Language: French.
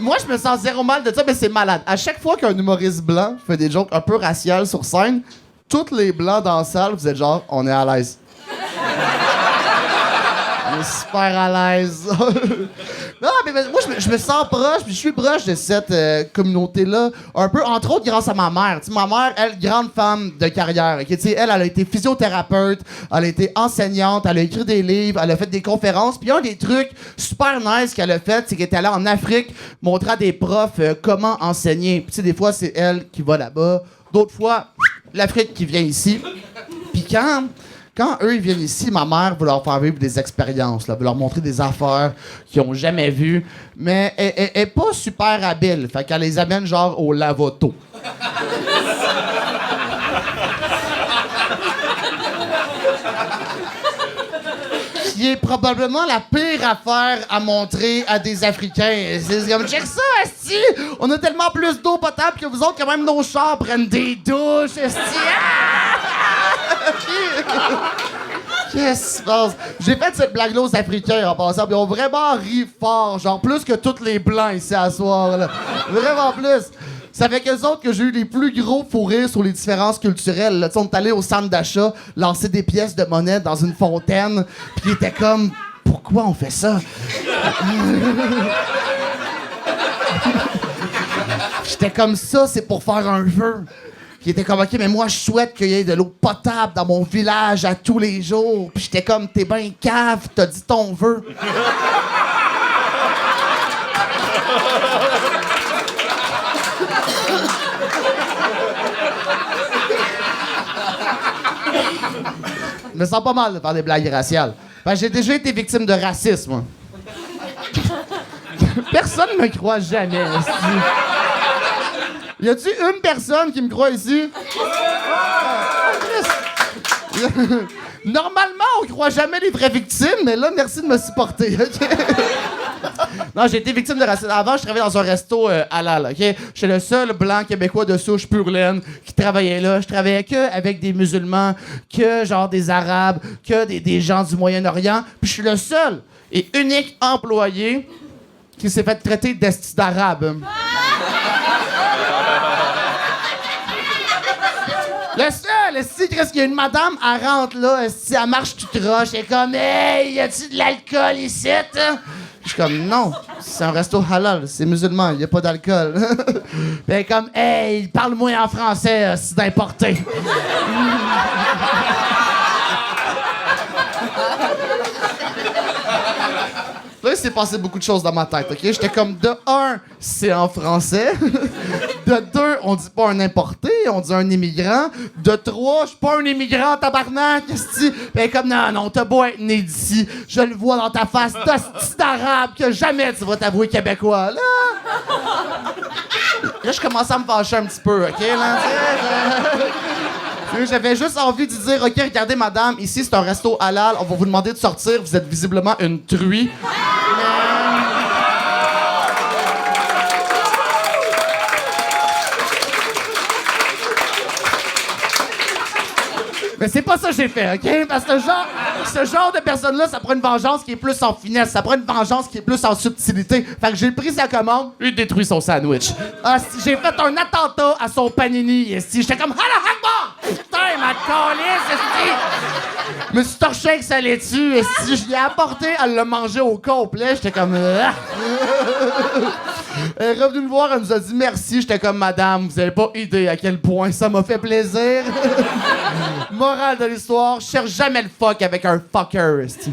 Moi, je me sens zéro mal de ça, mais c'est malade. À chaque fois qu'un humoriste blanc fait des jokes un peu raciales sur scène, tous les blancs dans la salle, vous êtes genre, on est à l'aise. On est super à l'aise. Non, mais moi, je me sens proche, puis je suis proche de cette communauté-là, un peu, entre autres, grâce à ma mère. T'sais, ma mère, elle, grande femme de carrière. Okay? Elle a été physiothérapeute, elle a été enseignante, elle a écrit des livres, elle a fait des conférences. Puis un des trucs super nice qu'elle a fait, c'est qu'elle est allée en Afrique montrer à des profs comment enseigner. Puis des fois, c'est elle qui va là-bas. D'autres fois, l'Afrique qui vient ici. Puis quand eux, ils viennent ici, ma mère veut leur faire vivre des expériences, là, veut leur montrer des affaires qu'ils ont jamais vues. Mais elle est pas super habile. Fait qu'elle les amène genre au lavoto. Qui est probablement la pire affaire à montrer à des Africains. C'est comme, check ça, esti! On a tellement plus d'eau potable que vous autres que même nos chars prennent des douches, esti! Qu'est-ce qui se passe? J'ai fait cette blague-là aux Africains en passant, puis ils ont vraiment ri fort, genre plus que tous les Blancs ici à soir, là. Vraiment plus. C'est avec eux autres que j'ai eu les plus gros fous rires sur les différences culturelles. Là. On est allé au centre d'achat lancer des pièces de monnaie dans une fontaine, puis ils étaient comme, pourquoi on fait ça? J'étais comme ça, c'est pour faire un vœu. Puis il était comme, OK, mais moi, je souhaite qu'il y ait de l'eau potable dans mon village à tous les jours. Puis j'étais comme, t'es ben cave, t'as dit ton vœu. Je me sens pas mal de faire des blagues raciales. Ben, j'ai déjà été victime de racisme, moi. Personne me croit jamais, esti. Y a-tu une personne qui me croit ici? Normalement, on croit jamais les vraies victimes, mais là, merci de me supporter, OK? Non, j'ai été victime de racisme. Avant, je travaillais dans un resto halal, OK? J'étais le seul blanc québécois de souche pure laine qui travaillait là. Je travaillais que avec des musulmans, que genre des arabes, que des gens du Moyen-Orient. Puis je suis le seul et unique employé qui s'est fait traiter d'esti d'arabe. Le seul, esti, qu'est-ce qu'il y a une madame, elle rentre là, esti, elle marche toute roche, elle est comme, hey, y a-tu de l'alcool ici, hein? Je suis comme, non, c'est un resto halal, c'est musulman, y a pas d'alcool. Puis elle est comme, hey, parle-moi en français, c'est d'importer. Là, il s'est passé beaucoup de choses dans ma tête, OK? J'étais comme, de un, c'est en français. De deux, on dit pas un importé, on dit un immigrant. De trois, je suis pas un immigrant, tabarnak, esti. Puis comme, non, t'as beau être né d'ici, je le vois dans ta face, d'hostie d'arabe, que jamais tu vas t'avouer québécois, là. Là, je commençais à me fâcher un petit peu, OK, là, j'avais juste envie de dire, OK, regardez, madame, ici, c'est un resto halal, on va vous demander de sortir, vous êtes visiblement une truie. Mais c'est pas ça que j'ai fait, OK? Parce que ce genre de personne-là, ça prend une vengeance qui est plus en finesse, ça prend une vengeance qui est plus en subtilité. Fait que j'ai pris sa commande, lui détruit son sandwich. J'ai fait un attentat à son panini, esti. J'étais comme, Hala Akbar! Putain, ma calisse, esti! Je me suis torché avec sa laitue, esti. Je l'ai apporté, elle l'a mangé au complet. J'étais comme, Elle est revenue me voir, elle nous a dit merci. J'étais comme, madame, vous avez pas idée à quel point ça m'a fait plaisir. Morale de l'histoire, je cherche jamais le fuck avec un fucker, esti.